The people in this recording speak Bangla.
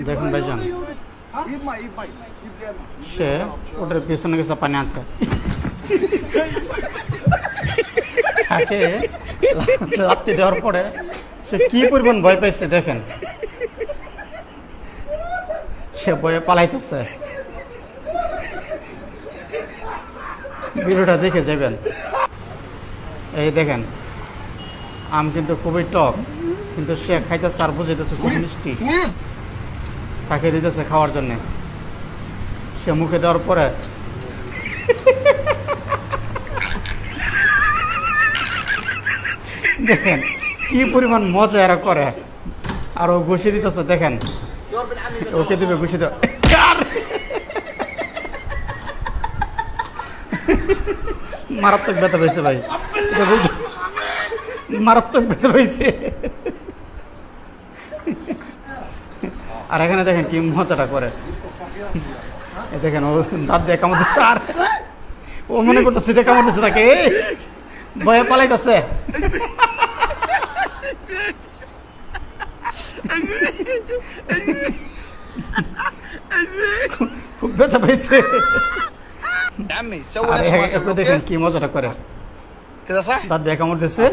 দেখুন ভাইজান, সে ওটার পিছনে গেছে পানি আনতে, তাকে লাত্তি দেওয়ার পরে সে কি পরিমাণ ভয় পাইছে দেখেন, সে ভয়ে পালাইতেছে। ভিডিওটা দেখে যাবেন। এই দেখেন, আম কিন্তু খুবই টক, কিন্তু সে খাইতেছে আর বুঝাইতেছে খুব মিষ্টি, তাকে দিতেছে খাওয়ার জন্য। সে মুখে দেওয়ার পরে দেখেন কি পরিমাণ মজা এরা করে, আর ও ঘুষি দিতেছে দেখেন, ওকে দিবে ঘুষি দেওয়া। মারাত্মক ব্যথা পেয়েছে ভাই, মারাত্মক ব্যথা পেয়েছে। আর এখানে দেখেন কি মজাটা করে, দেখেন ও দাঁত দিয়ে কামড়তেছে, আর ও মনে করতেছে এটা কামড়তেছে তাকে, ভয়ে পালাইতেছে। খুব ব্যথা পেয়েছে। দেখেন কি মজাটা করে, দাঁত দিয়ে কামড়তেছে।